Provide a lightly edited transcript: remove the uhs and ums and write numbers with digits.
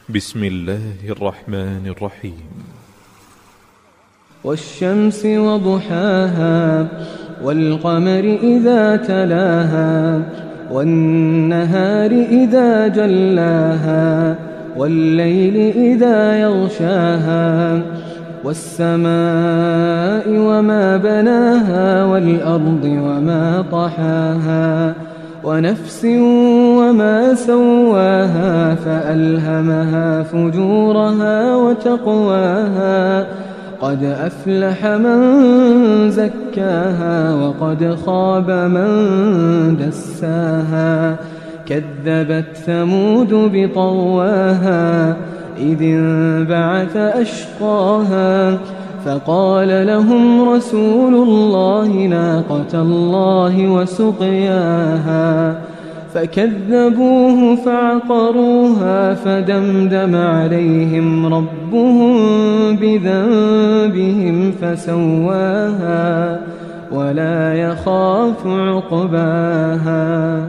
بسم الله الرحمن الرحيم. والشمس وضحاها والقمر إذا تلاها والنهار إذا جلاها والليل إذا يغشاها والسماء وما بناها والأرض وما طحاها ونفس وما سواها فألهمها فجورها وتقواها قد أفلح من زكاها وقد خاب من دساها كذبت ثمود بطغواها إذ انبعث أشقاها فقال لهم رسول الله ناقة الله وسقياها فكذبوه فعقروها فدمدم عليهم ربهم بذنبهم فسواها ولا يخاف عقباها.